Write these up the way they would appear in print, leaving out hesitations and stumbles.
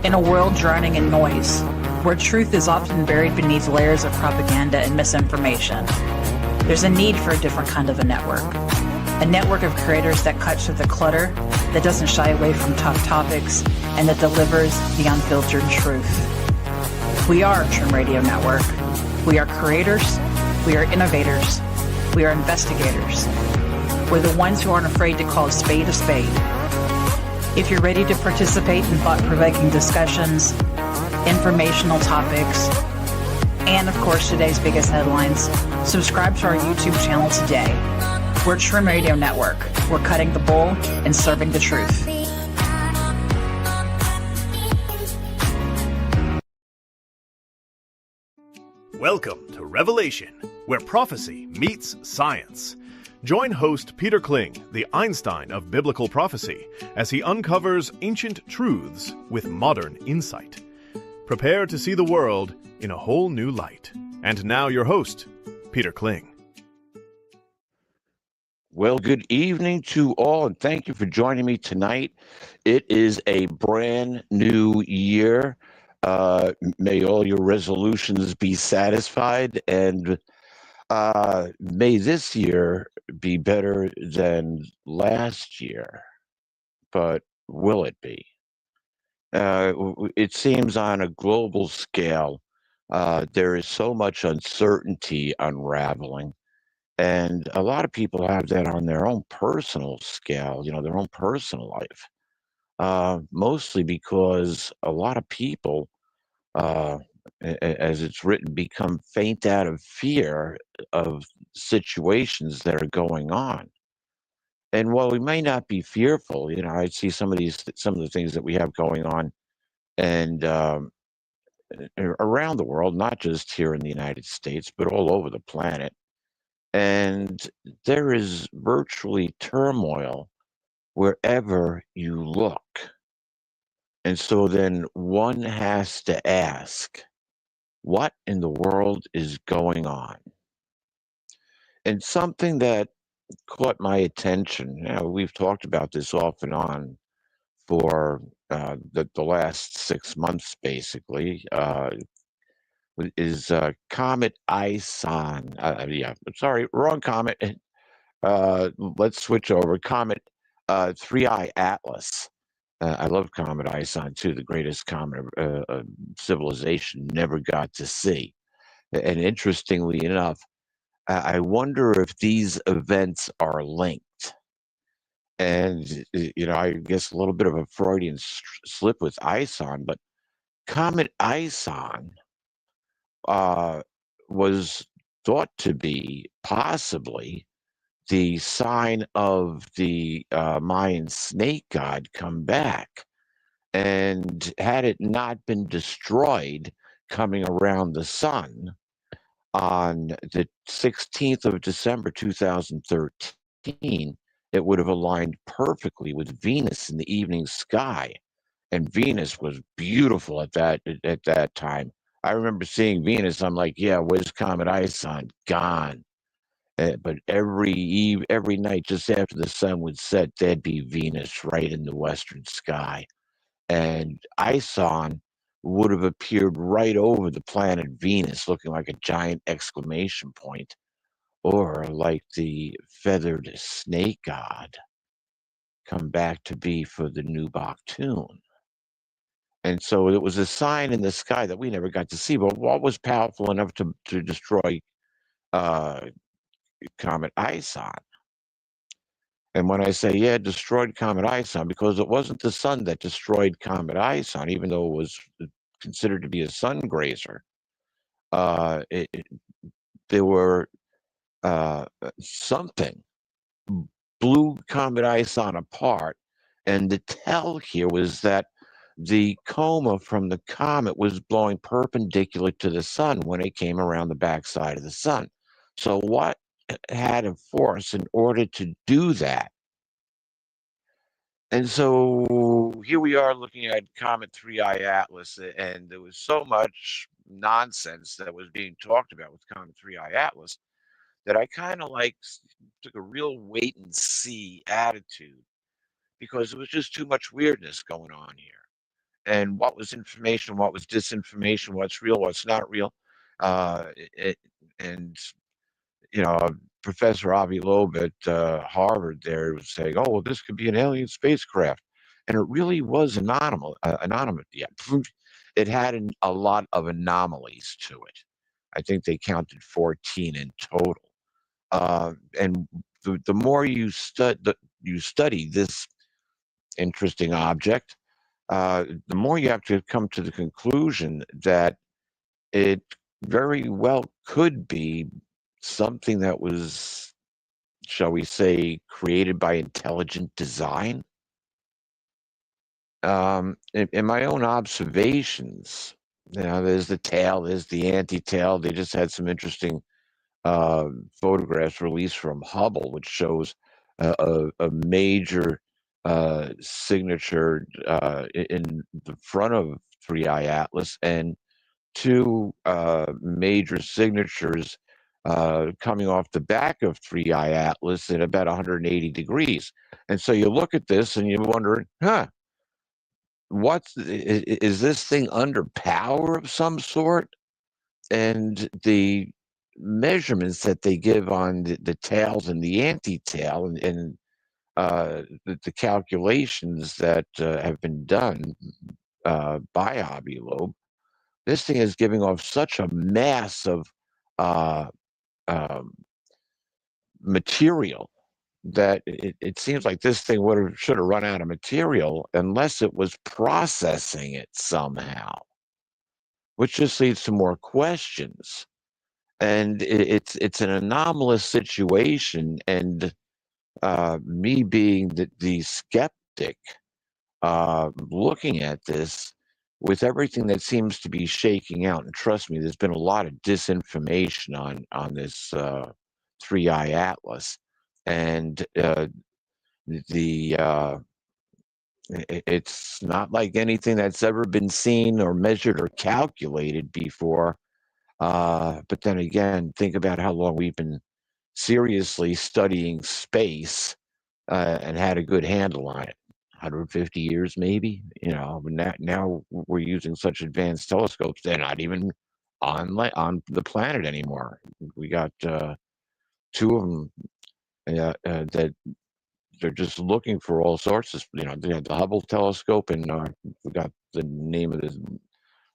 In a world drowning in noise, where truth is often buried beneath layers of propaganda and misinformation, there's a need for a different kind of a network of creators that cuts through the clutter, that doesn't shy away from tough topics, and that delivers the unfiltered truth. We are Trim Radio Network. We are creators, we are innovators, we are investigators. We're the ones who aren't afraid to call a spade a spade. If you're ready to participate in thought-provoking discussions, informational topics, and of course today's biggest headlines, subscribe to our YouTube channel today. We're Trim Radio Network. We're cutting the bull and serving the truth. Welcome to Revelation, where prophecy meets science. Join host Peter Kling, the Einstein of Biblical Prophecy, as he uncovers ancient truths with modern insight. Prepare to see the world in a whole new light. And now your host, Peter Kling. Well, good evening to all, and thank you for joining me tonight. It is a brand new year. May all your resolutions be satisfied, and may this year be better than last year. But will it be? It seems on a global scale, there is so much uncertainty unraveling. And a lot of people have that on their own personal scale, their own personal life, mostly because a lot of people, as it's written, become faint out of fear of situations that are going on. And while we may not be fearful, I see some of the things that we have going on and around the world, not just here in the United States, but all over the planet. And there is virtually turmoil wherever you look. And so then one has to ask, what in the world is going on? And something that caught my attention, we've talked about this off and on for the last 6 months, basically, is Comet Einstein. Sorry, wrong comet. Let's switch over. Comet 3I Atlas. I love Comet Einstein too, the greatest comet civilization never got to see. And interestingly enough, I wonder if these events are linked. And, I guess a little bit of a Freudian slip with Einstein, but Comet Einstein was thought to be possibly the sign of the Mayan snake god come back. And had it not been destroyed coming around the sun on the 16th of December 2013, it would have aligned perfectly with Venus in the evening sky. And Venus was beautiful at that time. I remember seeing Venus. I'm like, yeah, where's Comet Einstein? Gone. But every night, just after the sun would set, there'd be Venus right in the western sky. And Einstein would have appeared right over the planet Venus, looking like a giant exclamation point, or like the feathered snake god come back to be for the new Baktun. And so it was a sign in the sky that we never got to see. But what was powerful enough to destroy Comet Einstein? And when I say, destroyed Comet Einstein, because it wasn't the sun that destroyed Comet Einstein, even though it was considered to be a sun grazer. There were something blew Comet Einstein apart. And the tell here was that the coma from the comet was blowing perpendicular to the sun when it came around the backside of the sun. So what had a force in order to do that? And so here we are looking at Comet 3I Atlas, and there was so much nonsense that was being talked about with Comet 3I Atlas that I kind of took a real wait and see attitude, because there was just too much weirdness going on here. and what was information, what was disinformation, what's real, what's not real. And Professor Avi Loeb at Harvard there was saying, "Oh, well, this could be an alien spacecraft," and it really was anonymous. Yeah, it had a lot of anomalies to it. I think they counted 14 in total. And the more you study this interesting object, the more you have to come to the conclusion that it very well could be something that was, shall we say, created by intelligent design. In my own observations, there's the tail, there's the anti-tail. They just had some interesting photographs released from Hubble, which shows a major signature in the front of 3I Atlas, and two major signatures coming off the back of 3I Atlas at about 180 degrees. And so you look at this and you're wondering, is this thing under power of some sort? And the measurements that they give on the tails and the anti-tail, and the calculations that have been done by Hobby Loeb, this thing is giving off such a mass of uh, um, material that it seems like this thing should have run out of material unless it was processing it somehow, which just leads to more questions. And it's an anomalous situation, and me being the skeptic, looking at this with everything that seems to be shaking out, and trust me, there's been a lot of disinformation on this 3I Atlas, and it's not like anything that's ever been seen or measured or calculated before. But then again, think about how long we've been seriously studying space and had a good handle on it. 150 years, maybe. But now we're using such advanced telescopes; they're not even on the planet anymore. We got two of them that they're just looking for all sorts of. They had the Hubble telescope, and we got the name of the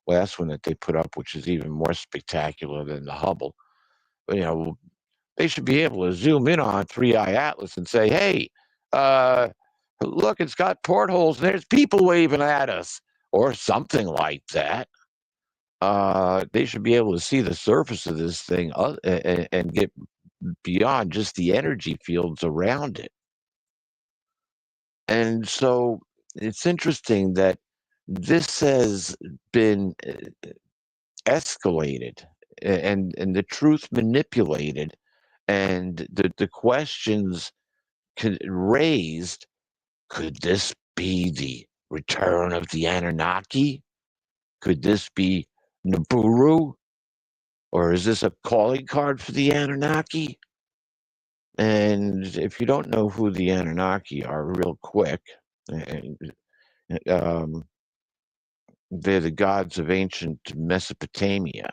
last one that they put up, which is even more spectacular than the Hubble. But they should be able to zoom in on 3I Atlas and say, "Hey, look, it's got portholes and there's people waving at us," or something like that. They should be able to see the surface of this thing and get beyond just the energy fields around it. And so it's interesting that this has been escalated and the truth manipulated, and the questions raised. Could this be the return of the Anunnaki? Could this be Nibiru? Or is this a calling card for the Anunnaki? And if you don't know who the Anunnaki are, real quick, um, they're the gods of ancient Mesopotamia.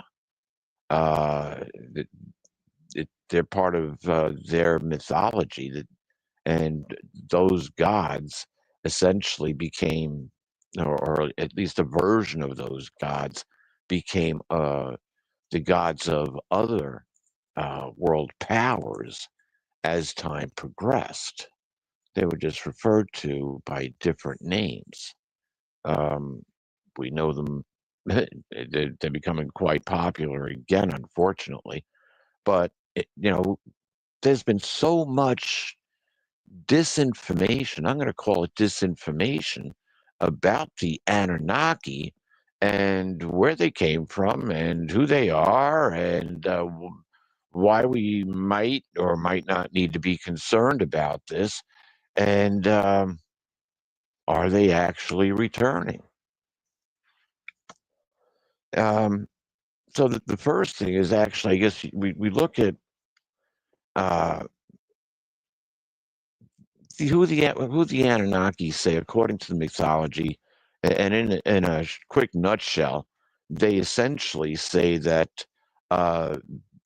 They're part of their mythology, and those gods essentially became, or at least a version of those gods became the gods of other world powers as time progressed. They were just referred to by different names. We know them, they're becoming quite popular again, unfortunately. But, there's been so much disinformation. I'm going to call it disinformation about the Anunnaki and where they came from and who they are, and why we might or might not need to be concerned about this. And are they actually returning? So the first thing is actually, I guess we look at uh, who the Anunnaki say, according to the mythology, And in a quick nutshell, they essentially say that uh,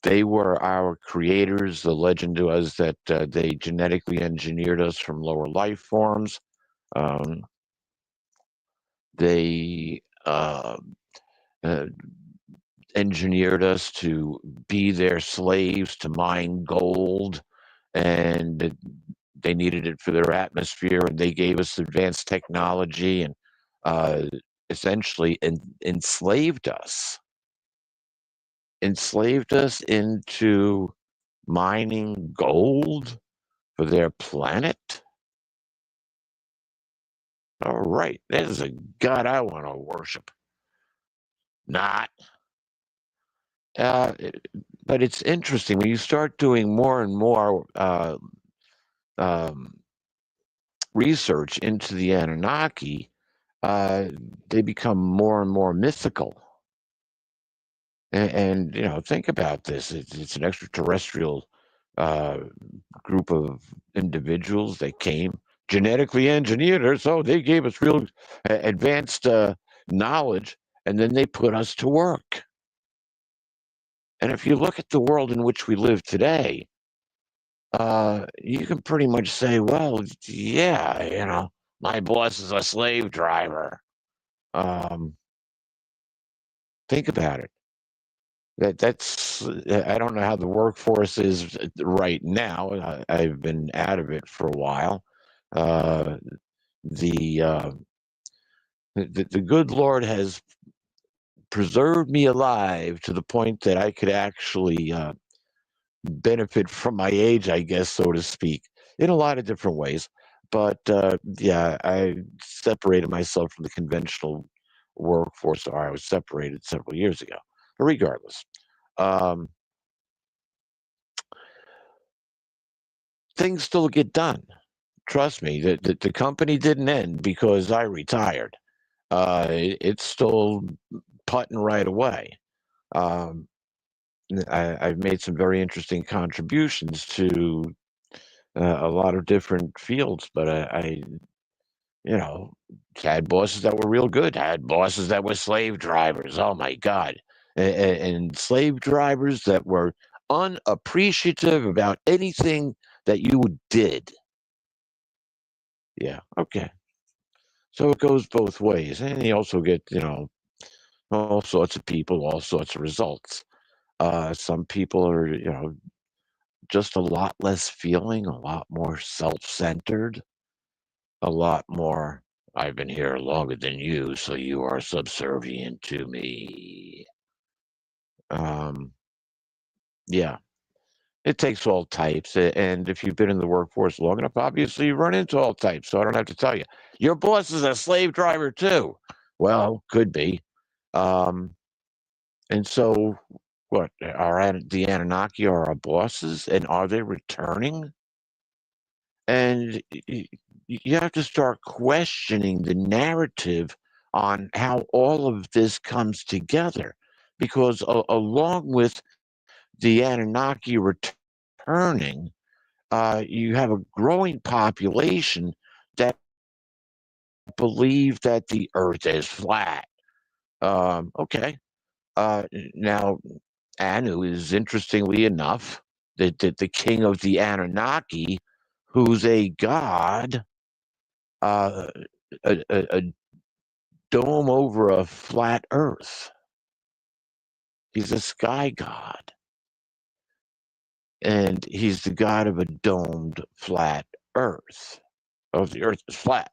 they were our creators. The legend was that they genetically engineered us from lower life forms. Um, they uh, engineered us to be their slaves, to mine gold, and they needed it for their atmosphere, and they gave us advanced technology and uh, essentially enslaved us into mining gold for their planet. All right, there's a god I want to worship. Not. Uh, but it's interesting when you start doing more and more um, research into the Anunnaki, uh, they become more and more mythical. And think about this. It's an extraterrestrial uh, group of individuals that came, genetically engineered us. So they gave us real advanced knowledge, and then they put us to work. And if you look at the world in which we live today, you can pretty much say, well, yeah, my boss is a slave driver. Um, think about it. That's I don't know how the workforce is right now. I've been out of it for a while. Uh, the, uh, the good Lord has preserved me alive to the point that I could actually benefit from my age, I guess, so to speak, in a lot of different ways. But yeah, I separated myself from the conventional workforce, or I was separated several years ago. But regardless, um, things still get done. Trust me, the company didn't end because I retired. It's still putting right away. Um, I've made some very interesting contributions to a lot of different fields, but you know, had bosses that were real good, had bosses that were slave drivers. Oh my God. And slave drivers that were unappreciative about anything that you did. Yeah, okay. So it goes both ways. And you also get, all sorts of people, all sorts of results. Some people are, just a lot less feeling, a lot more self centered, a lot more. I've been here longer than you, so you are subservient to me. Um, yeah, it takes all types. And if you've been in the workforce long enough, obviously you run into all types. So I don't have to tell you. Your boss is a slave driver too. Well, could be. Um, and so, what are the Anunnaki are our bosses, and are they returning? And you have to start questioning the narrative on how all of this comes together, because along with the Anunnaki returning, you have a growing population that believe that the Earth is flat. Okay, now Anu is, interestingly enough, the king of the Anunnaki, who's a god, uh, a dome over a flat Earth. He's a sky god, and he's the god of a domed flat Earth. Oh, the Earth is flat.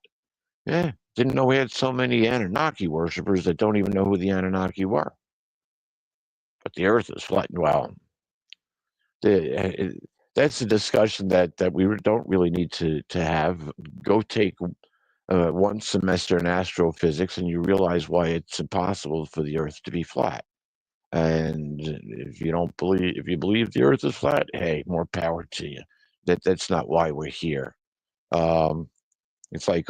Yeah, didn't know we had so many Anunnaki worshippers that don't even know who the Anunnaki were. But the Earth is flat. Well, that's a discussion that we don't really need to have. Go take one semester in astrophysics, and you realize why it's impossible for the Earth to be flat. And if you believe the Earth is flat, hey, more power to you. That's not why we're here. Um, it's like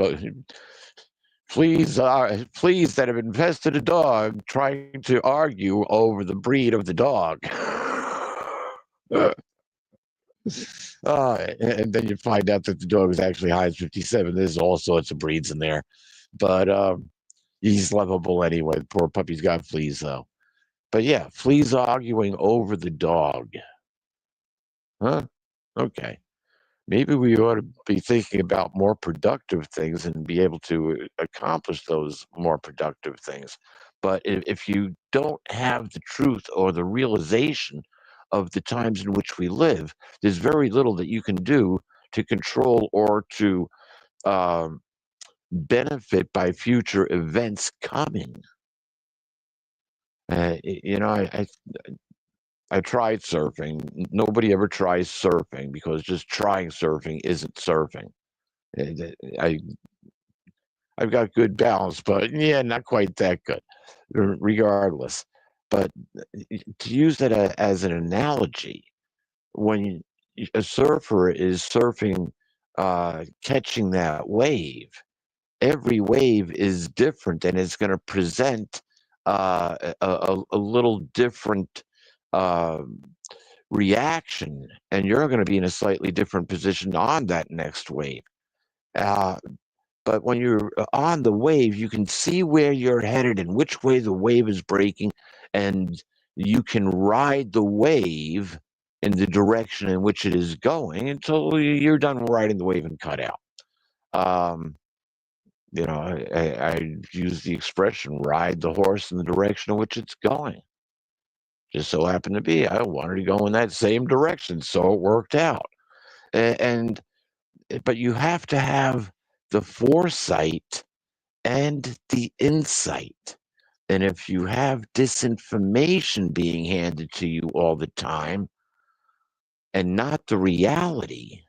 fleas that have infested a dog trying to argue over the breed of the dog. And then you find out that the dog is actually Heinz 57. There's all sorts of breeds in there. But He's lovable anyway. The poor puppy's got fleas, though. But yeah, fleas arguing over the dog. Huh? Okay. Maybe we ought to be thinking about more productive things and be able to accomplish those more productive things. But if you don't have the truth or the realization of the times in which we live, there's very little that you can do to control or to um, benefit by future events coming. You know, I tried surfing. Nobody ever tries surfing because just trying surfing isn't surfing. I I've got good balance, but yeah, not quite that good, regardless. But to use that as an analogy, when a surfer is surfing, catching that wave, every wave is different and it's going to present a little different um reaction, and you're going to be in a slightly different position on that next wave. Uh, but when you're on the wave, you can see where you're headed and which way the wave is breaking, and you can ride the wave in the direction in which it is going until you're done riding the wave and cut out. Um, I use the expression ride the horse in the direction in which it's going. Just so happened to be, I wanted to go in that same direction, so it worked out. And but you have to have the foresight and the insight. And if you have disinformation being handed to you all the time and not the reality,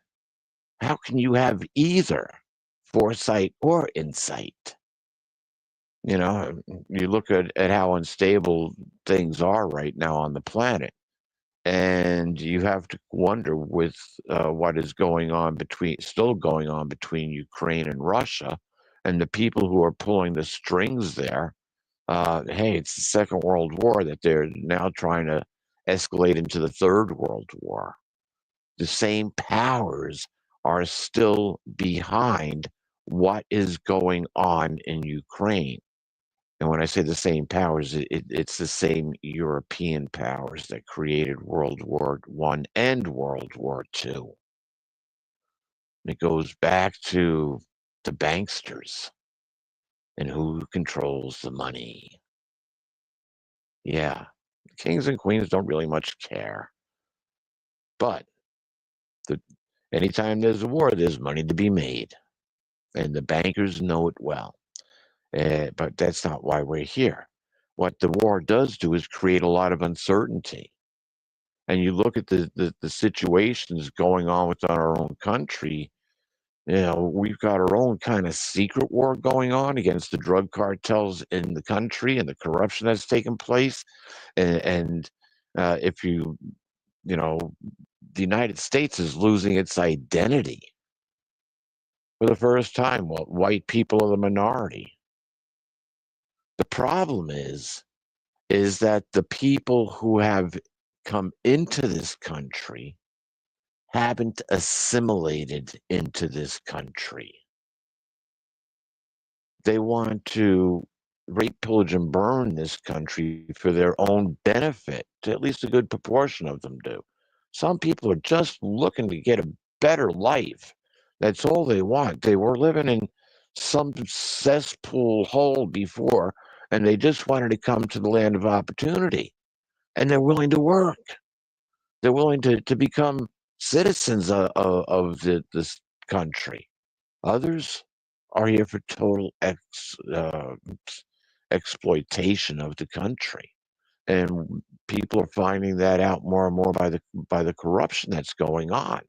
how can you have either foresight or insight? You look at how unstable things are right now on the planet. And you have to wonder with what is still going on between Ukraine and Russia, and the people who are pulling the strings there. Hey, it's the Second World War that they're now trying to escalate into the Third World War. The same powers are still behind what is going on in Ukraine. And when I say the same powers, it's the same European powers that created World War I and World War II. It goes back to the banksters and who controls the money. Yeah, kings and queens don't really much care. But the, anytime there's a war, there's money to be made. And the bankers know it well. But that's not why we're here. What the war does do is create a lot of uncertainty. And you look at the situations going on within our own country, we've got our own kind of secret war going on against the drug cartels in the country and the corruption that's taken place. And if the United States is losing its identity for the first time. Well, white people are the minority. The problem is that the people who have come into this country haven't assimilated into this country. They want to rape, pillage, and burn this country for their own benefit. At least a good proportion of them do. Some people are just looking to get a better life. That's all they want. They were living in some cesspool hole before, and they just wanted to come to the land of opportunity. And they're willing to work. They're willing to become citizens of this country. Others are here for total exploitation of the country, and people are finding that out more and more by the corruption that's going on.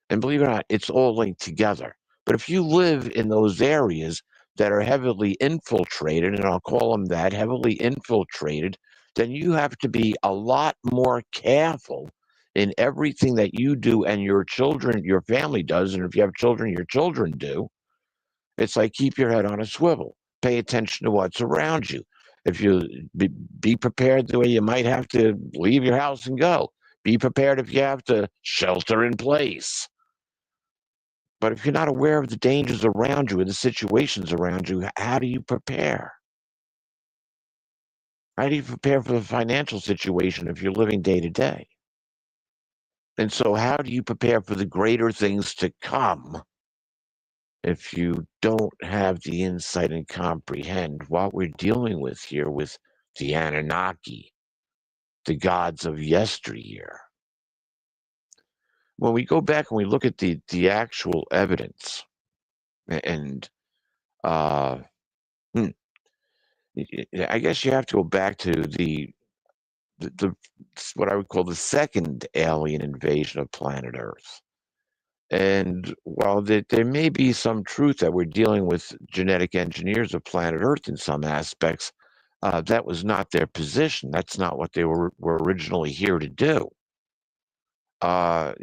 And believe it or not, it's all linked together. But if you live in those areas that are heavily infiltrated, and I'll call them that, heavily infiltrated, then you have to be a lot more careful in everything that you do and your children, your family does. And if you have children, your children do. It's like keep your head on a swivel. Pay attention to what's around you. If you be prepared the way you might have to leave your house and go. Be prepared if you have to shelter in place. But if you're not aware of the dangers around you and the situations around you, how do you prepare? How do you prepare for the financial situation if you're living day to day? And so, how do you prepare for the greater things to come if you don't have the insight and comprehend what we're dealing with here with the Anunnaki, the gods of yesteryear? When we go back and we look at the actual evidence, and uh, hmm, I guess you have to go back to the what I would call the second alien invasion of planet Earth. And while there may be some truth that we're dealing with genetic engineers of planet Earth in some aspects, that was not their position. That's not what they were originally here to do. Well,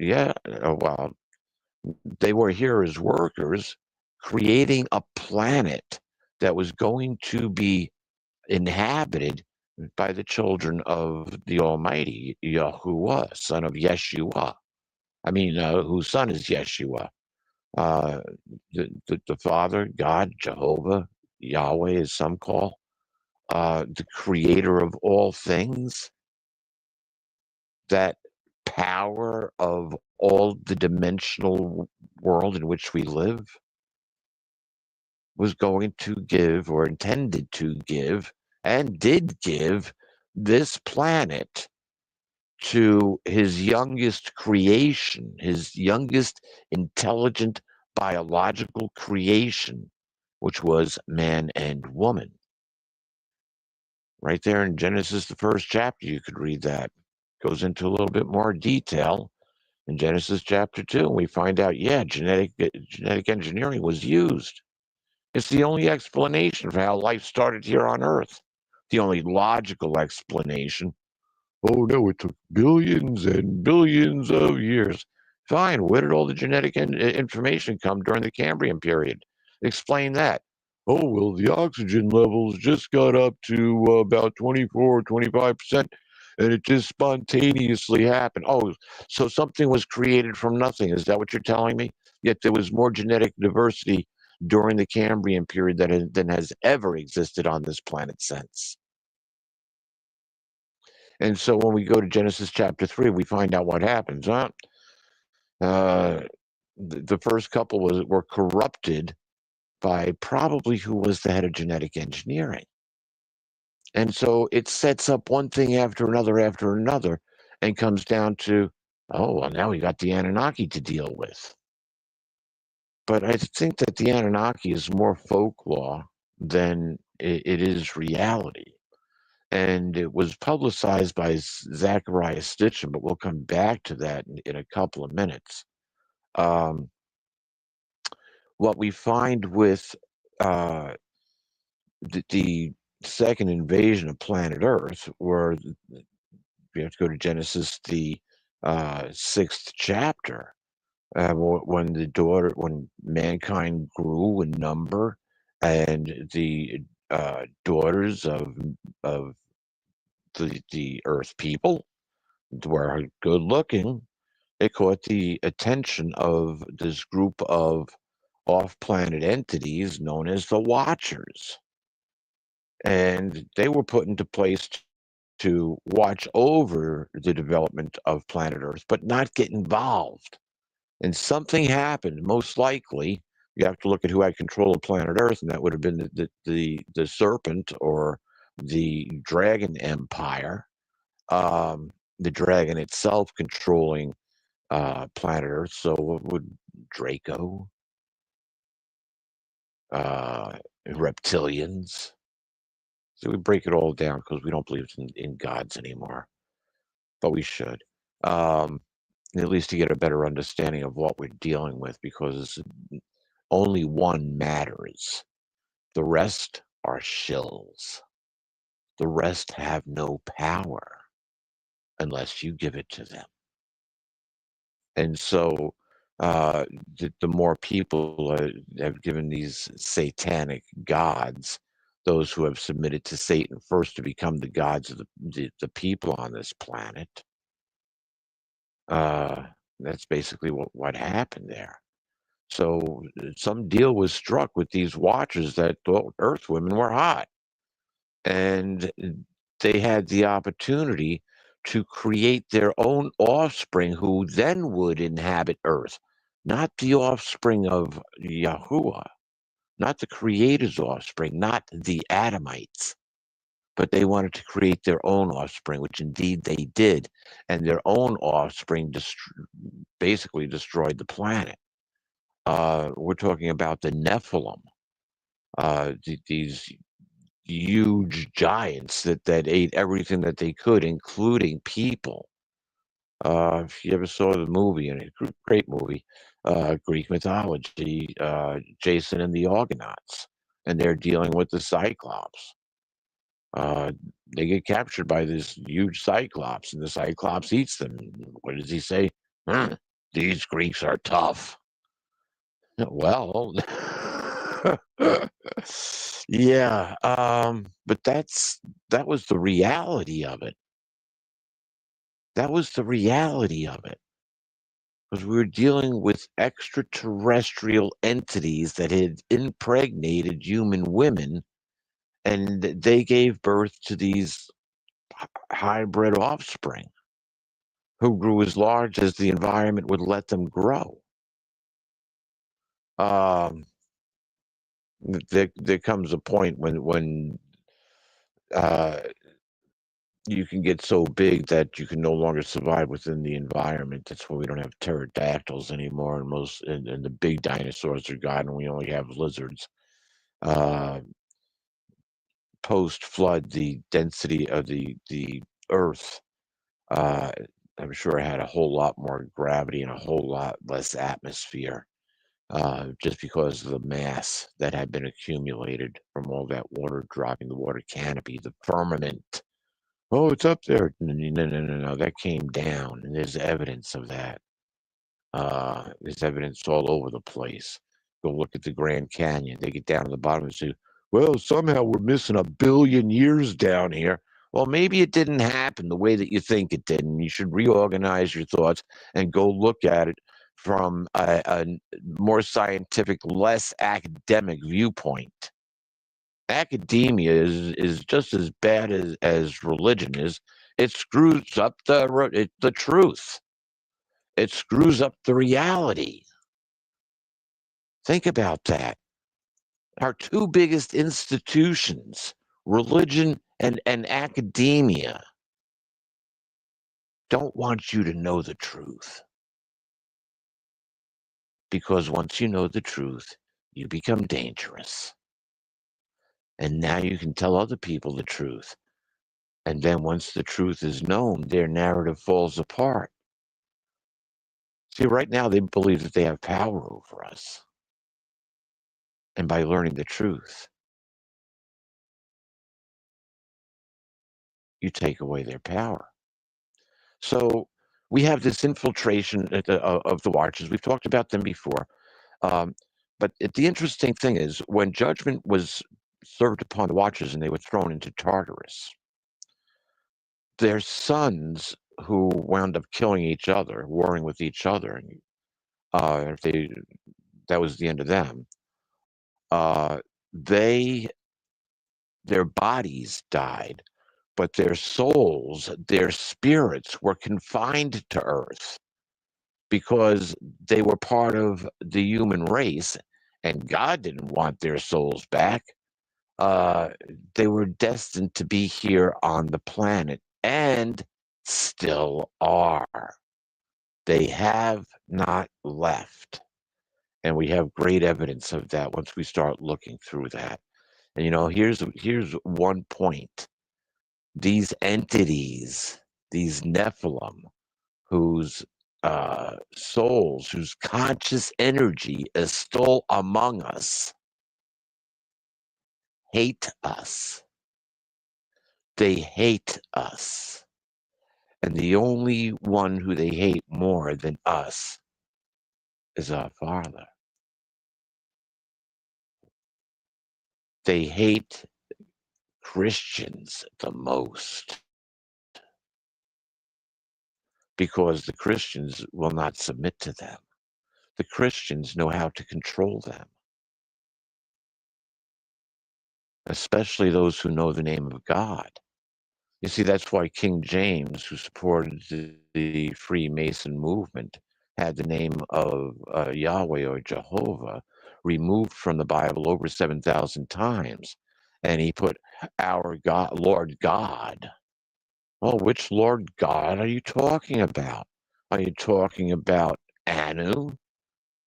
they were here as workers, creating a planet that was going to be inhabited by the children of the Almighty, Yahuwah, son of Yeshua. I mean, whose son is Yeshua. Uh, the Father, God, Jehovah, Yahweh, as some call, the creator of all things, that power of all the dimensional world in which we live, was going to give, or intended to give, and did give this planet to his youngest creation, his youngest intelligent biological creation, which was man and woman. Right there in Genesis, the first chapter, you could read that. Goes into a little bit more detail in Genesis chapter 2, and we find out, genetic engineering was used. It's the only explanation for how life started here on Earth. The only logical explanation. Oh no, it took billions and billions of years. Fine, where did all the genetic information come during the Cambrian period? Explain that. Oh, well, the oxygen levels just got up to about 24 or 25%, and it just spontaneously happened. Oh, so something was created from nothing. Is that what you're telling me? Yet there was more genetic diversity during the Cambrian period than has ever existed on this planet since. And so when we go to Genesis chapter 3, we find out what happens. The first couple were corrupted by probably who was the head of genetic engineering. And so it sets up one thing after another, and comes down to, oh, well, now we got the Anunnaki to deal with. But I think that the Anunnaki is more folklore than it is reality. And it was publicized by Zachariah Stitchin, but we'll come back to that in a couple of minutes. What we find with the second invasion of planet Earth, where we have to go to Genesis, the sixth chapter, when mankind grew in number, and the daughters of the Earth people were good looking, it caught the attention of this group of off-planet entities known as the Watchers. And they were put into place to watch over the development of planet Earth, but not get involved. And something happened, most likely. You have to look at who had control of planet Earth, and that would have been the serpent, or the dragon empire. The dragon itself controlling planet Earth. So would Draco, reptilians. So we break it all down because we don't believe in gods anymore, but we should. At least to get a better understanding of what we're dealing with, because only one matters. The rest are shills. The rest have no power unless you give it to them. And so the more people have given these satanic gods, those who have submitted to Satan first to become the gods of the people on this planet, that's basically what happened there. So some deal was struck with these Watchers that thought Earth women were hot. And they had the opportunity to create their own offspring who then would inhabit Earth, not the offspring of Yahuwah, not the Creator's offspring, not the Adamites, but they wanted to create their own offspring, which indeed they did, and their own offspring basically destroyed the planet. We're talking about the Nephilim, these huge giants that ate everything that they could, including people. If you ever saw the movie, and a great movie, Greek mythology, Jason and the Argonauts, and they're dealing with the Cyclops. They get captured by this huge Cyclops, and the Cyclops eats them. What does he say? These Greeks are tough. Well, yeah, but that was the reality of it. That was the reality of it. Because we were dealing with extraterrestrial entities that had impregnated human women, and they gave birth to these hybrid offspring who grew as large as the environment would let them grow. There comes a point when you can get so big that you can no longer survive within the environment. That's why we don't have pterodactyls anymore, and the big dinosaurs are gone, and we only have lizards. Post flood, the density of the Earth, I'm sure, had a whole lot more gravity and a whole lot less atmosphere, just because of the mass that had been accumulated from all that water dropping, the water canopy, the firmament. Oh, it's up there. No. That came down, and there's evidence of that. There's evidence all over the place. Go look at the Grand Canyon. They get down to the bottom and say, well, somehow we're missing 1 billion years down here. Well, maybe it didn't happen the way that you think it did, and you should reorganize your thoughts and go look at it from a more scientific, less academic viewpoint. Academia is just as bad as religion is. It screws up the truth. It screws up the reality. Think about that. Our two biggest institutions, religion and academia, don't want you to know the truth. Because once you know the truth, you become dangerous. And now you can tell other people the truth. And then once the truth is known, their narrative falls apart. See, right now they believe that they have power over us. And by learning the truth, you take away their power. So we have this infiltration of the Watchers. We've talked about them before. But the interesting thing is, when judgment was served upon the Watchers and they were thrown into Tartarus, their sons, who wound up killing each other, warring with each other, and that was the end of them. Their bodies died, but their souls, their spirits were confined to Earth because they were part of the human race, and God didn't want their souls back. They were destined to be here on the planet, and still are. They have not left. And we have great evidence of that once we start looking through that. And here's one point. These entities, these Nephilim, whose souls, whose conscious energy is still among us, hate us. They hate us. And the only one who they hate more than us is our Father. They hate Christians the most because the Christians will not submit to them. The Christians know how to control them, especially those who know the name of God. You see, that's why King James, who supported the Freemason movement, had the name of Yahweh or Jehovah removed from the Bible over 7,000 times. And he put our God, Lord God. Well, which Lord God are you talking about? Are you talking about Anu?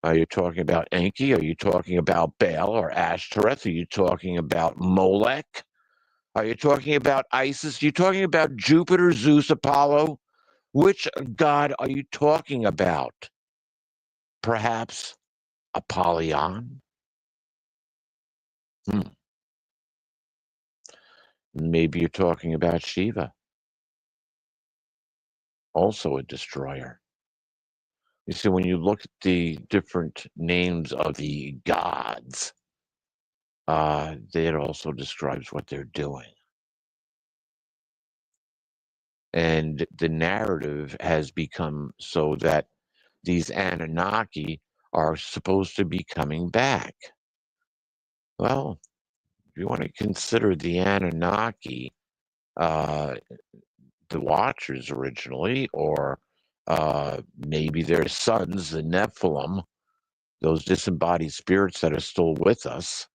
Are you talking about Enki? Are you talking about Baal or Ashtoreth? Are you talking about Molech? Are you talking about Isis? Are you talking about Jupiter, Zeus, Apollo? Which god are you talking about? Perhaps Apollyon? Hmm. Maybe you're talking about Shiva, also a destroyer. You see, when you look at the different names of the gods, it also describes what they're doing. And the narrative has become so that these Anunnaki are supposed to be coming back. Well, if you want to consider the Anunnaki, uh, the Watchers originally, or maybe their sons, the Nephilim, those disembodied spirits that are still with us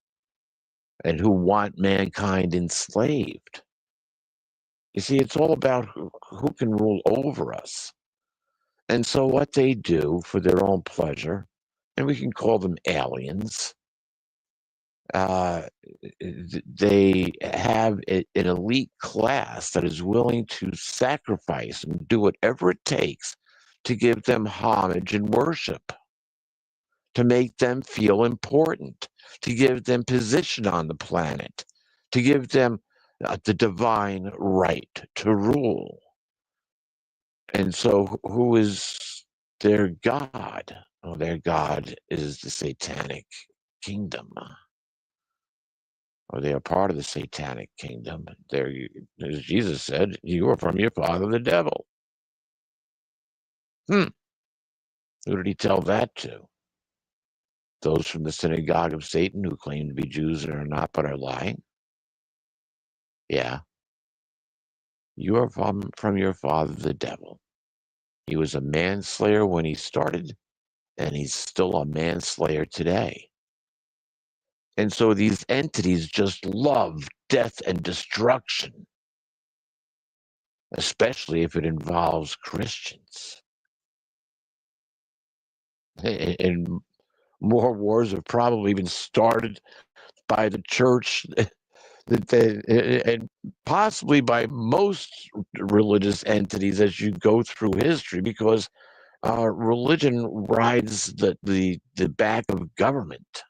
and who want mankind enslaved. You see, it's all about who can rule over us. And so, what they do for their own pleasure, and we can call them aliens, uh, they have an elite class that is willing to sacrifice and do whatever it takes to give them homage and worship, to make them feel important, to give them position on the planet, to give them the divine right to rule. And so, who is their God? Well, their God is the satanic kingdom, or they are part of the satanic kingdom. They're, as Jesus said, you are from your father, the devil. Who did he tell that to? Those from the synagogue of Satan who claim to be Jews and are not, but are lying? Yeah. You are from your father, the devil. He was a manslayer when he started, and he's still a manslayer today. And so these entities just love death and destruction, especially if it involves Christians. And more wars have probably been started by the church and possibly by most religious entities as you go through history, because religion rides the back of government.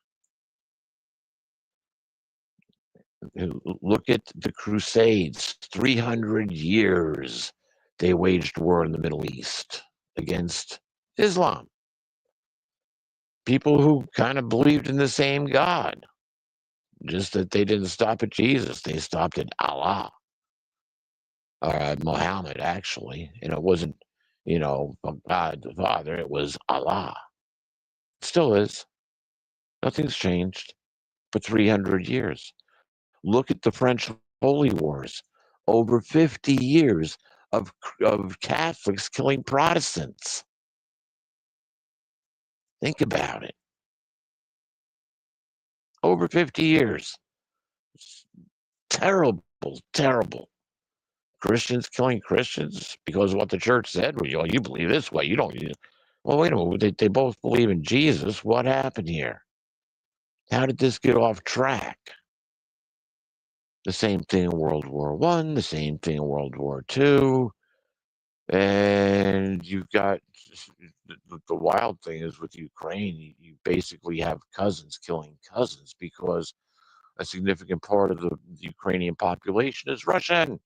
Look at the Crusades. 300 years they waged war in the Middle East against Islam. People who kind of believed in the same God, just that they didn't stop at Jesus. They stopped at Allah, or Muhammad, actually. And it wasn't, God the Father, it was Allah. It still is. Nothing's changed for 300 years. Look at the French Holy Wars. Over 50 years of Catholics killing Protestants. Think about it. Over 50 years. Terrible, terrible. Christians killing Christians because of what the church said. Well, you believe this way. You don't. Well, wait a minute. They both believe in Jesus. What happened here? How did this get off track? The same thing in World War One. The same thing in World War Two. And you've got the wild thing is with Ukraine. You basically have cousins killing cousins because a significant part of the Ukrainian population is Russian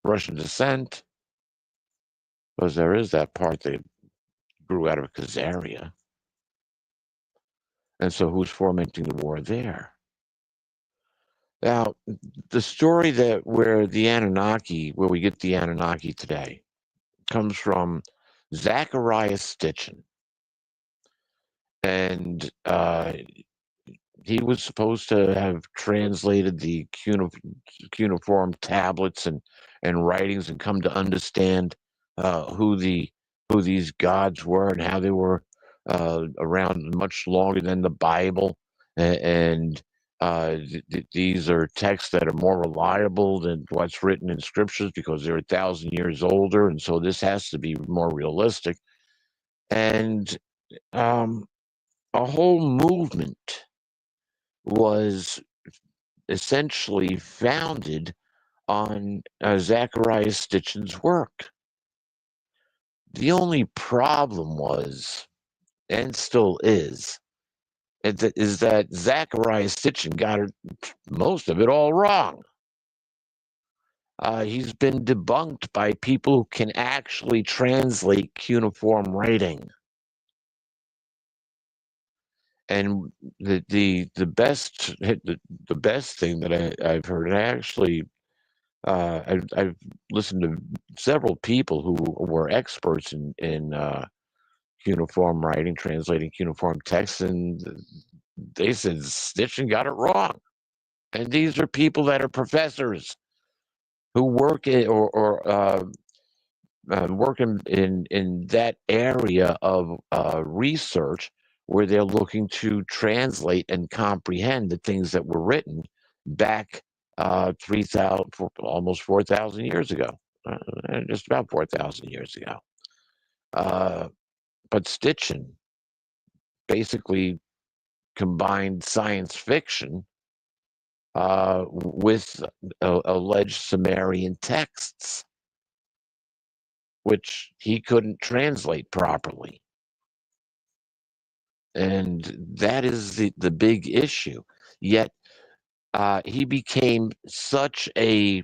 descent. Because there is that part that grew out of Khazaria. And so who's fomenting the war there? Now, the story where we get the Anunnaki today, comes from Zachariah Stitchin. And he was supposed to have translated the cuneiform tablets and writings and come to understand who these gods were and how they were around much longer than the Bible, and these are texts that are more reliable than what's written in scriptures because they're 1,000 years older, and so this has to be more realistic. And a whole movement was essentially founded on Zachariah Stitchin's work. The only problem was, and still is that Zachariah Stitchin got most of it all wrong. He's been debunked by people who can actually translate cuneiform writing. And the best thing that I've heard, and I actually I've listened to several people who were experts in cuneiform writing, translating cuneiform texts, and they said Stitchin got it wrong. And these are people that are professors who work work in that area of research where they're looking to translate and comprehend the things that were written back 3,000, almost 4,000 years ago, just about 4,000 years ago. But Stitchin basically combined science fiction with alleged Sumerian texts, which he couldn't translate properly. And that is the big issue. Yet he became such a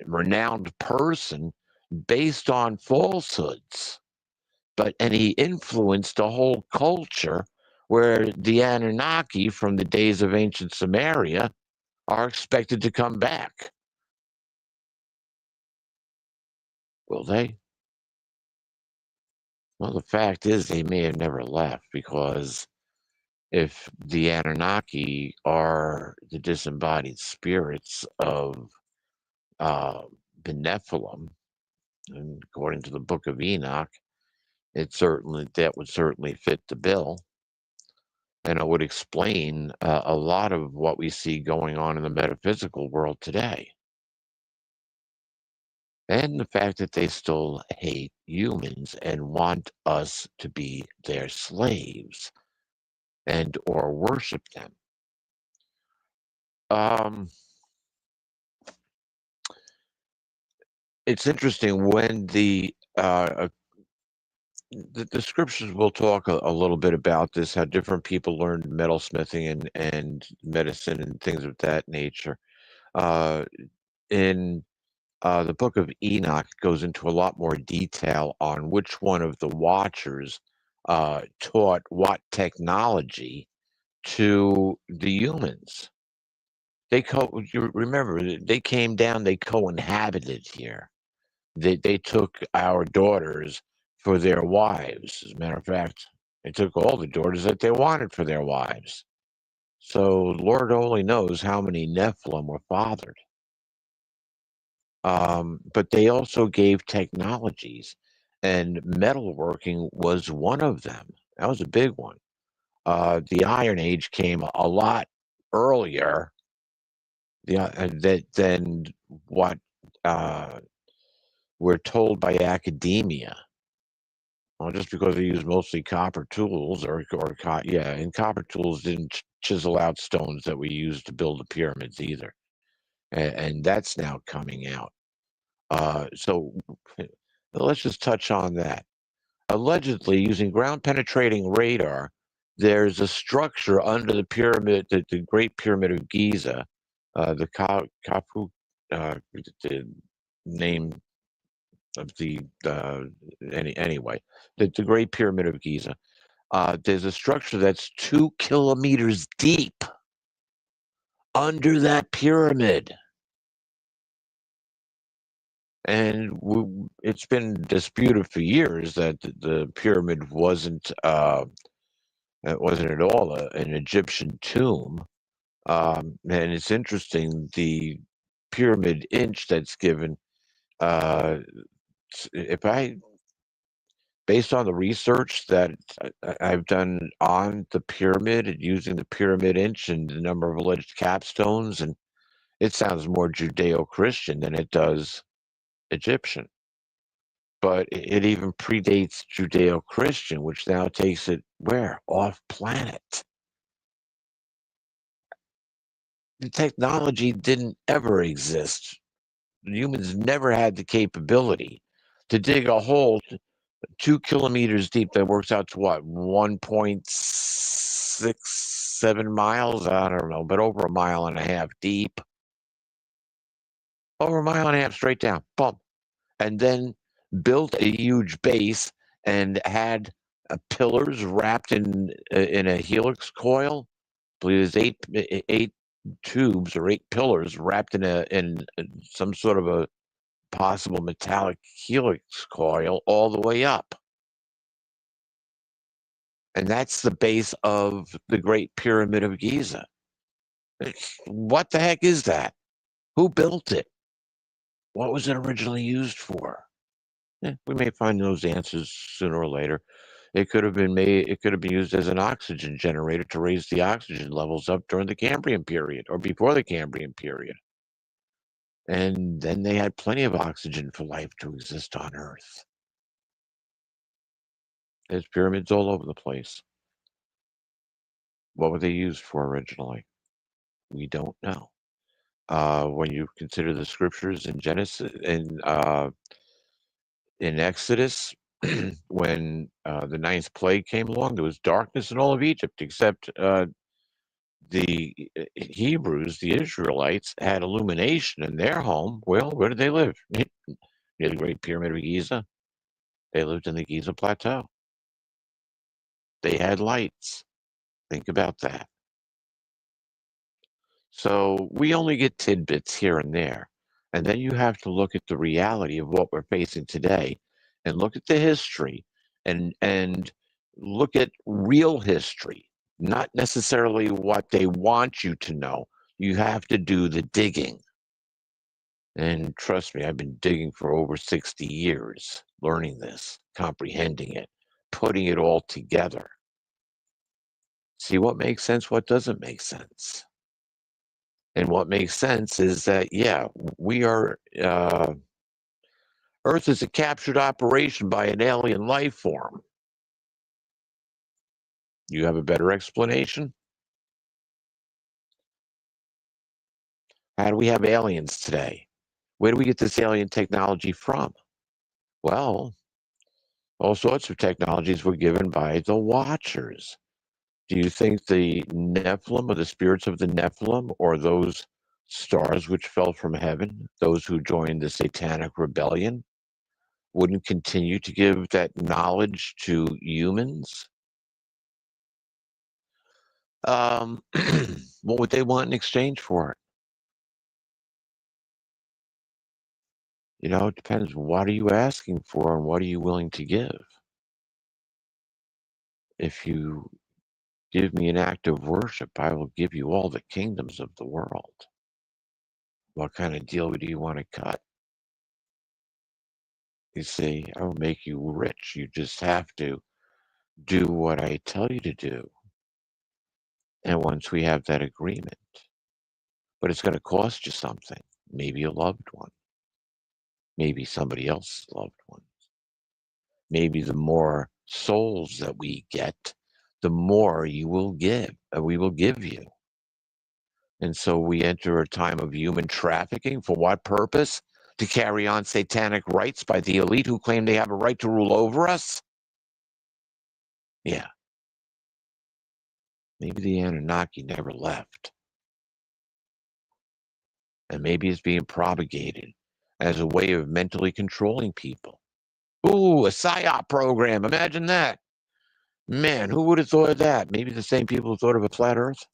renowned person based on falsehoods, and he influenced a whole culture where the Anunnaki from the days of ancient Sumeria are expected to come back. Will they? Well, the fact is they may have never left, because if the Anunnaki are the disembodied spirits of Benephilim, and according to the Book of Enoch, that would certainly fit the bill, and it would explain a lot of what we see going on in the metaphysical world today. And the fact that they still hate humans and want us to be their slaves and or worship them. It's interesting when the scriptures will talk a little bit about this, how different people learned metalsmithing and medicine and things of that nature. In the Book of Enoch goes into a lot more detail on which one of the Watchers taught what technology to the humans. You remember, they came down, they co-inhabited here. They took our daughters for their wives. As a matter of fact, they took all the daughters that they wanted for their wives. So Lord only knows how many Nephilim were fathered. But they also gave technologies, and metalworking was one of them. That was a big one. The Iron Age came a lot earlier than what we're told by academia. Well, just because they use mostly copper tools, and copper tools didn't chisel out stones that we used to build the pyramids either, and that's now coming out. So let's just touch on that. Allegedly, using ground-penetrating radar, there's a structure under the pyramid, the Great Pyramid of Giza, the name of anyway, the Great Pyramid of Giza. There's a structure that's 2 kilometers deep under that pyramid. And it's been disputed for years that the pyramid wasn't It wasn't at all an Egyptian tomb. And it's interesting, the pyramid inch that's given, uh, if I, based on the research that I've done on the pyramid and using the pyramid inch and the number of alleged capstones, and it sounds more Judeo-Christian than it does Egyptian. But it even predates Judeo-Christian, which now takes it where? Off planet. The technology didn't ever exist. Humans never had the capability to dig a hole 2 kilometers deep that works out to what, 1.67 miles? I don't know, but over a mile and a half deep. Over a mile and a half straight down, boom. And then built a huge base and had pillars wrapped in a helix coil. I believe there's eight tubes or 8 pillars wrapped in some sort of a possible metallic helix coil all the way up. And that's the base of the Great Pyramid of Giza. What the heck is that? Who built it? What was it originally used for? We may find those answers sooner or later. It could have been used as an oxygen generator to raise the oxygen levels up during the Cambrian period or before the Cambrian period. And then they had plenty of oxygen for life to exist on Earth. There's pyramids all over the place. What were they used for originally? We don't know. When you consider the scriptures in Genesis, in Exodus, when the 9th plague came along, there was darkness in all of Egypt, except the Hebrews, the Israelites, had illumination in their home. Well, where did they live? Near the Great Pyramid of Giza. They lived in the Giza Plateau. They had lights. Think about that. So we only get tidbits here and there. And then you have to look at the reality of what we're facing today and look at the history and look at real history, not necessarily what they want you to know. You have to do the digging. And trust me, I've been digging for over 60 years, learning this, comprehending it, putting it all together. See what makes sense, what doesn't make sense. And what makes sense is that, yeah, we are, Earth is a captured operation by an alien life form. You have a better explanation? How do we have aliens today? Where do we get this alien technology from? Well, all sorts of technologies were given by the Watchers. Do you think the Nephilim or the spirits of the Nephilim or those stars which fell from heaven, those who joined the Satanic Rebellion, wouldn't continue to give that knowledge to humans? What would they want in exchange for it? You know, it depends. What are you asking for and what are you willing to give? If you give me an act of worship, I will give you all the kingdoms of the world. What kind of deal do you want to cut? You see, I will make you rich. You just have to do what I tell you to do. And once we have that agreement, but it's going to cost you something, maybe a loved one, maybe somebody else's loved one. Maybe the more souls that we get, the more you will give, we will give you. And so we enter a time of human trafficking. For what purpose? To carry on satanic rites by the elite who claim they have a right to rule over us? Yeah. Maybe the Anunnaki never left. And maybe it's being propagated as a way of mentally controlling people. Ooh, a PSYOP program. Imagine that. Man, who would have thought of that? Maybe the same people who thought of a flat Earth?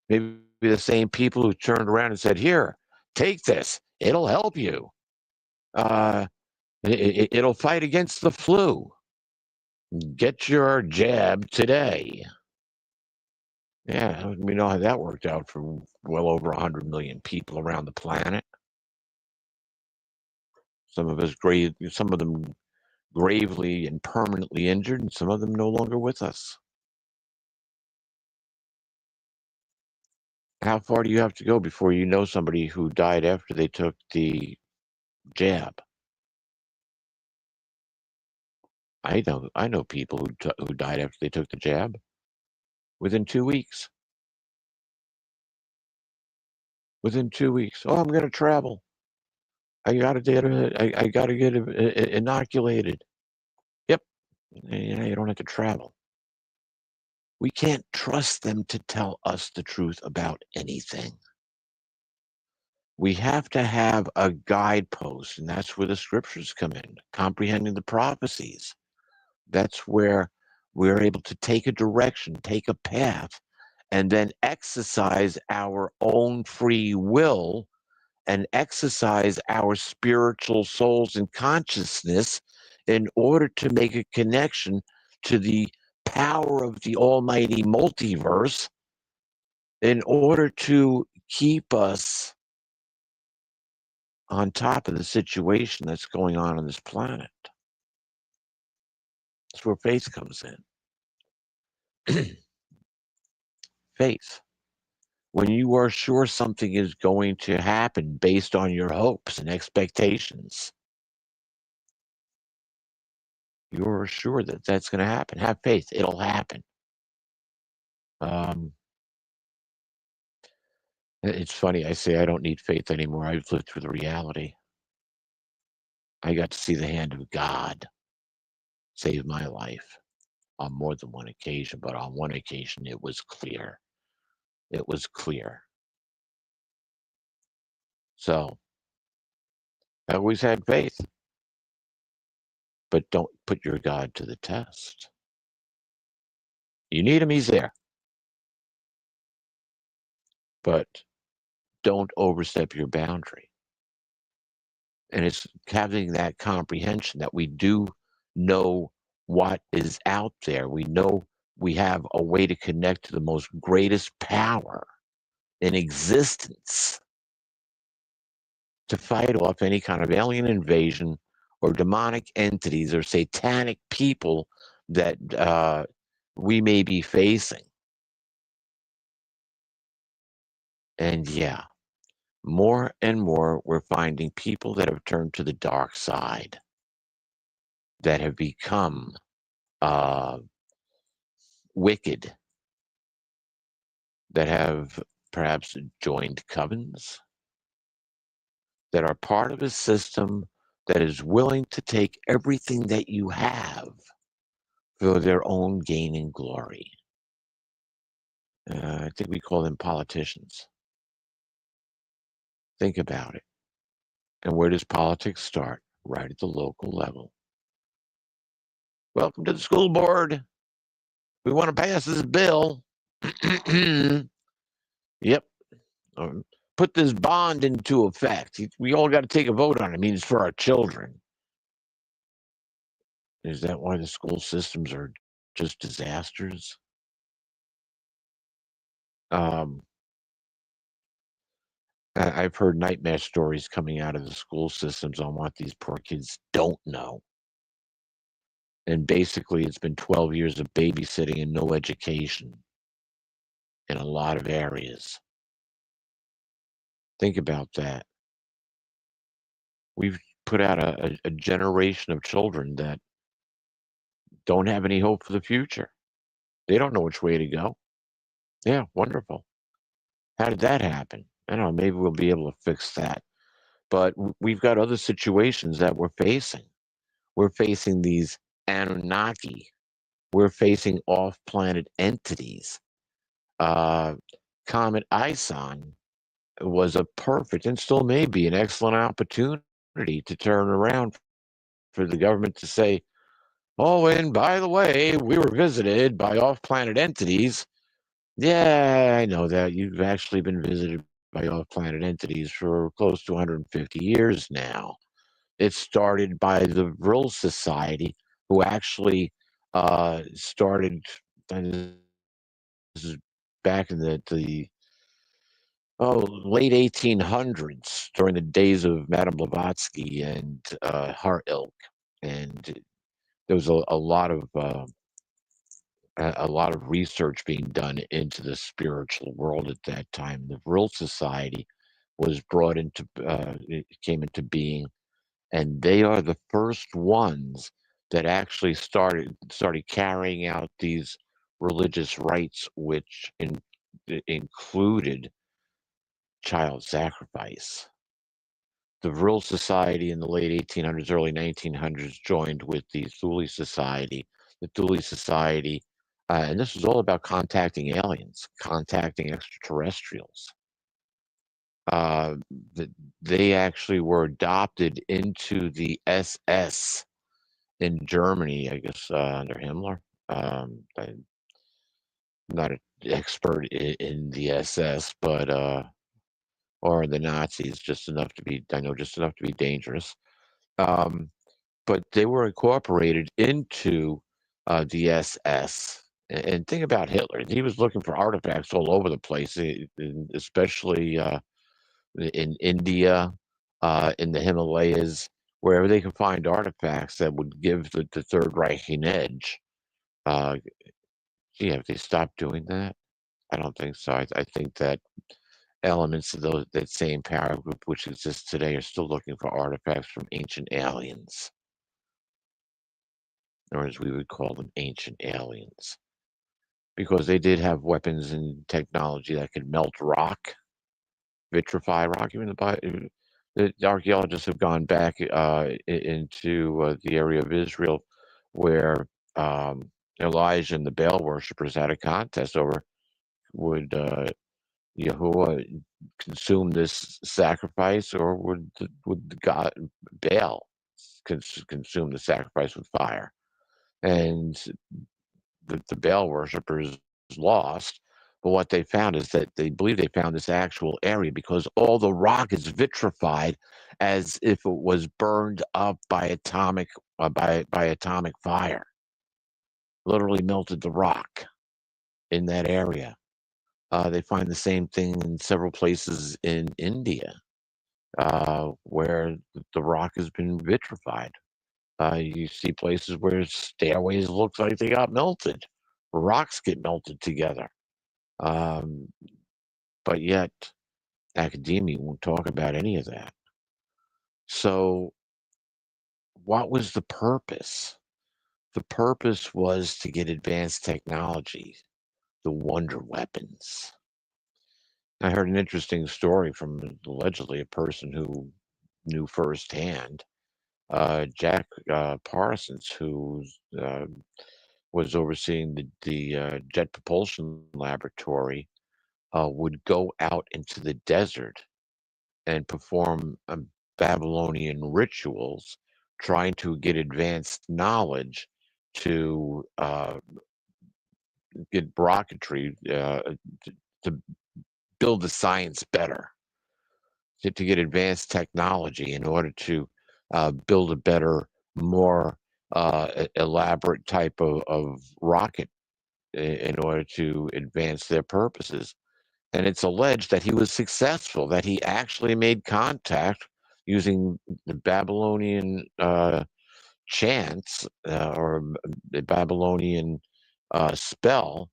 Maybe the same people who turned around and said, here, take this. It'll help you. It'll fight against the flu. Get your jab today. Yeah, we know how that worked out for well over 100 million people around the planet. Some of them gravely and permanently injured, and some of them no longer with us. How far do you have to go before you know somebody who died after they took the jab? I know people who died after they took the jab within 2 weeks. Within 2 weeks. Oh, I'm going to travel. I got to get inoculated. Yep. You don't have to travel. We can't trust them to tell us the truth about anything. We have to have a guidepost, and that's where the scriptures come in, comprehending the prophecies. That's where we're able to take a direction, take a path, and then exercise our own free will and exercise our spiritual souls and consciousness in order to make a connection to the power of the almighty multiverse, in order to keep us on top of the situation that's going on this planet. That's where faith comes in. Faith. When you are sure something is going to happen based on your hopes and expectations, you're sure that that's going to happen. Have faith. It'll happen. It's funny. I say I don't need faith anymore. I've lived through the reality. I got to see the hand of God save my life on more than one occasion, but on one occasion it was clear. It was clear. So I always had faith, but don't put your God to the test. You need him, he's there. But don't overstep your boundary. And it's having that comprehension that we do know what is out there. We know we have a way to connect to the most greatest power in existence to fight off any kind of alien invasion or demonic entities or satanic people that we may be facing. And yeah, more and more we're finding people that have turned to the dark side, that have become wicked, that have perhaps joined covens, that are part of a system that is willing to take everything that you have for their own gain and glory. I think we call them politicians. Think about it. And where does politics start? Right at the local level. Welcome to the school board. We want to pass this bill. Yep. Put this bond into effect. We all got to take a vote on it. I mean, it's for our children. Is that why the school systems are just disasters? I've heard nightmare stories coming out of the school systems on what these poor kids don't know. And basically, it's been 12 years of babysitting and no education in a lot of areas. Think about that. We've put out a generation of children that don't have any hope for the future. They don't know which way to go. Yeah, wonderful. How did that happen? I don't know, maybe we'll be able to fix that. But we've got other situations that we're facing. We're facing these Anunnaki. We're facing off-planet entities. Comet Ison was a perfect, and still may be, an excellent opportunity to turn around for the government to say, oh, and by the way, we were visited by off-planet entities. Yeah, I know that. You've actually been visited by off-planet entities for close to 150 years now. It started by the Vril Society, who actually started. And this is back in the late 1800s during the days of Madame Blavatsky and her ilk, and there was a lot of research being done into the spiritual world at that time. The Vril Society was brought into it came into being, and they are the first ones that actually started carrying out these religious rites, which included child sacrifice. The Vril Society in the late 1800s, early 1900s joined with the Thule Society. The Thule Society, and this was all about contacting aliens, contacting extraterrestrials. Uh, th- they actually were adopted into the SS in Germany, I guess, under Himmler. I'm not an expert in the SS, but or the Nazis, just enough to be, I know just enough to be dangerous. Um, but they were incorporated into the SS. And think about Hitler. He was looking for artifacts all over the place, especially in India, in the Himalayas, wherever they could find artifacts that would give the Third Reich an edge. Uh, Gee, have they stopped doing that? I don't think so. I think that elements of that same power group which exists today are still looking for artifacts from ancient aliens, or as we would call them, ancient aliens, because they did have weapons and technology that could melt rock, vitrify rock. Even the archaeologists have gone back into the area of Israel where Elijah and the Baal worshippers had a contest over would Yahuwah consume this sacrifice, or would the god Baal consume the sacrifice with fire? And the Baal worshippers lost. But what they found is that they believe they found this actual area because all the rock is vitrified, as if it was burned up by atomic fire. Literally melted the rock in that area. They find the same thing in several places in India, where the rock has been vitrified. You see places where stairways look like they got melted. Rocks get melted together. Um, but yet, academia won't talk about any of that. So, what was the purpose? The purpose was to get advanced technology, the wonder weapons. I heard an interesting story from allegedly a person who knew firsthand, Jack Parsons, who was overseeing the Jet Propulsion Laboratory, would go out into the desert and perform Babylonian rituals, trying to get advanced knowledge to get rocketry to build the science better, to get advanced technology in order to build a better, more elaborate type of rocket in order to advance their purposes. And it's alleged that he was successful, that he actually made contact using the Babylonian chants or the Babylonian spell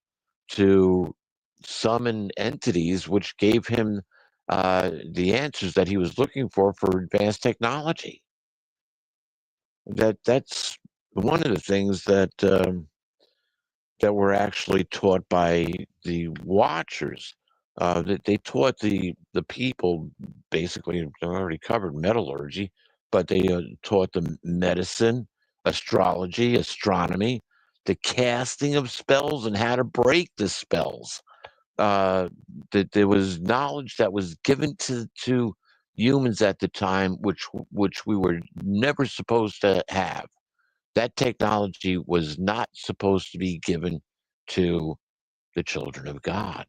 to summon entities which gave him the answers that he was looking for advanced technology. That's one of the things that were actually taught by the Watchers. That they taught the people basically. They already covered metallurgy, but they taught them medicine, astrology, astronomy, the casting of spells, and how to break the spells. That there was knowledge that was given to humans at the time, which we were never supposed to have. That technology was not supposed to be given to the children of God,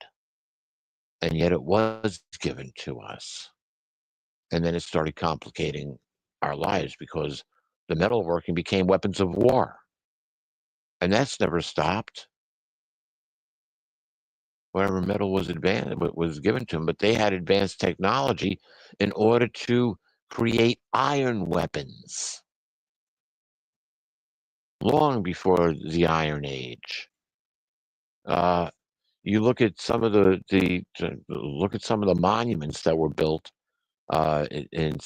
and yet it was given to us. And then it started complicating our lives because the metalworking became weapons of war. And that's never stopped. Whatever metal was given to them, but they had advanced technology in order to create iron weapons long before the Iron Age. You look at some of look at some of the monuments that were built, and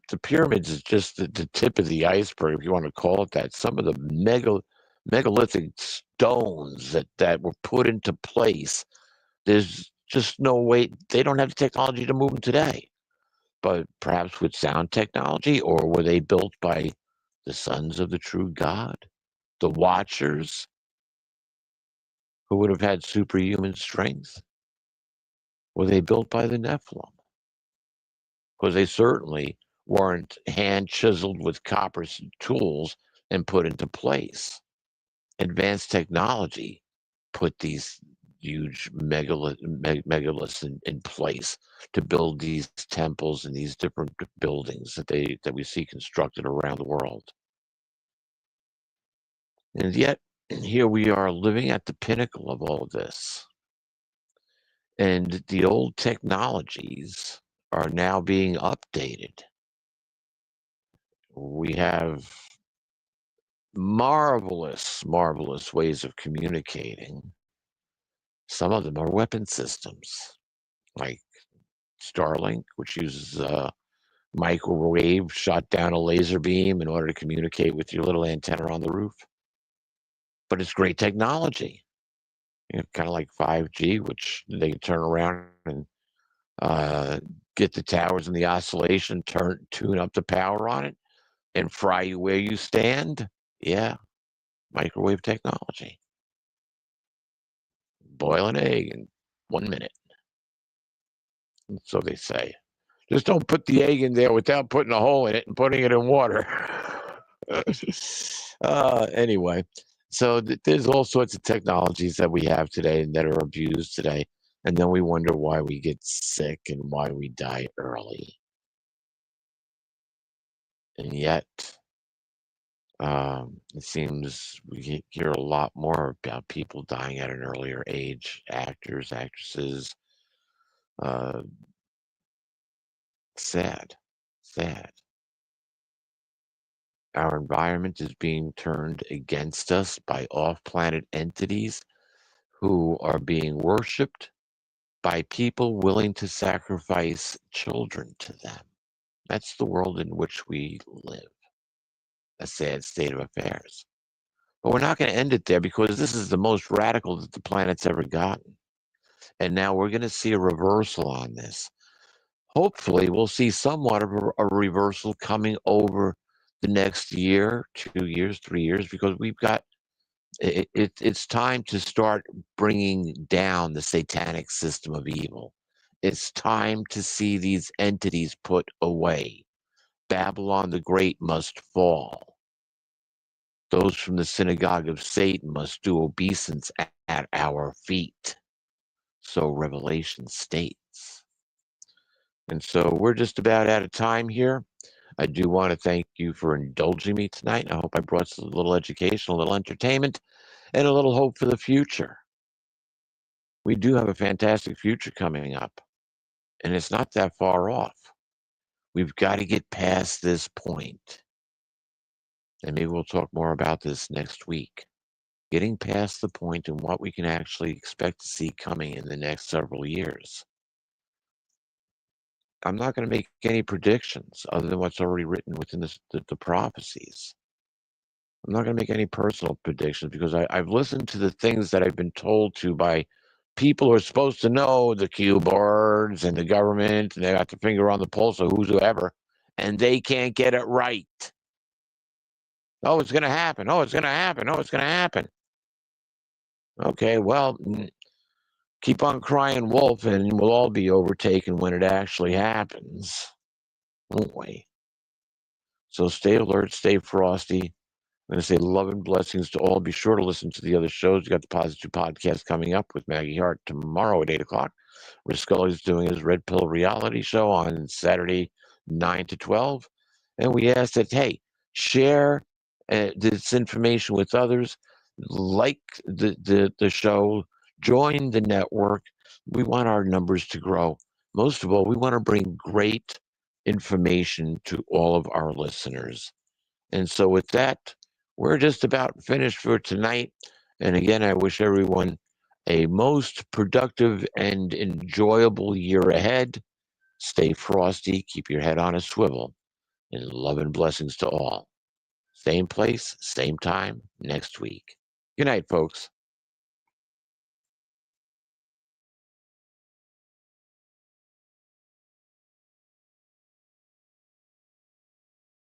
the pyramids is just the tip of the iceberg, if you want to call it that. Some of the megalithic stones that were put into place, there's just no way. They don't have the technology to move them today. But perhaps with sound technology, or were they built by the sons of the true God, the Watchers, who would have had superhuman strength? Were they built by the Nephilim? Because they certainly weren't hand chiseled with copper tools and put into place. Advanced technology put these huge megaliths in place to build these temples and these different buildings that we see constructed around the world. And yet, here we are living at the pinnacle of all of this. And the old technologies are now being updated. We have marvelous ways of communicating. Some of them are weapon systems, like Starlink, which uses a microwave, shot down a laser beam in order to communicate with your little antenna on the roof. But it's great technology, kind of like 5G, which they can turn around and get the towers and the oscillation, tune up the power on it, and fry you where you stand. Yeah, microwave technology. Boil an egg in 1 minute. So they say. Just don't put the egg in there without putting a hole in it and putting it in water. Anyway, so there's all sorts of technologies that we have today and that are abused today. And then we wonder why we get sick and why we die early. And yet, it seems we hear a lot more about people dying at an earlier age, actors, actresses. Sad. Our environment is being turned against us by off-planet entities who are being worshipped by people willing to sacrifice children to them. That's the world in which we live. A sad state of affairs. But we're not going to end it there, because this is the most radical that the planet's ever gotten. And now we're going to see a reversal on this. Hopefully, we'll see somewhat of a reversal coming over the next year, 2 years, 3 years, because we've got it's time to start bringing down the satanic system of evil. It's time to see these entities put away. Babylon the Great must fall. Those from the synagogue of Satan must do obeisance at our feet. So Revelation states. And so we're just about out of time here. I do want to thank you for indulging me tonight. I hope I brought a little education, a little entertainment, and a little hope for the future. We do have a fantastic future coming up, and it's not that far off. We've got to get past this point. And maybe we'll talk more about this next week. Getting past the point and what we can actually expect to see coming in the next several years. I'm not going to make any predictions other than what's already written within the prophecies. I'm not going to make any personal predictions, because I've listened to the things that I've been told to by people who are supposed to know, the Q boards and the government, and they got their finger on the pulse of whoever, and they can't get it right. Oh, it's going to happen. Oh, it's going to happen. Oh, it's going to happen. Okay, well, keep on crying wolf, and we'll all be overtaken when it actually happens, won't we? So stay alert, stay frosty. I'm going to say love and blessings to all. Be sure to listen to the other shows. You got the Positive Podcast coming up with Maggie Hart tomorrow at 8 o'clock. Where Scully's doing his Red Pill reality show on Saturday, 9 to 12. And we ask that, hey, share this information with others, like the show, join the network. We want our numbers to grow. Most of all, we want to bring great information to all of our listeners. And so with that, we're just about finished for tonight. And again, I wish everyone a most productive and enjoyable year ahead. Stay frosty, keep your head on a swivel, and love and blessings to all. Same place, same time next week. Good night, folks.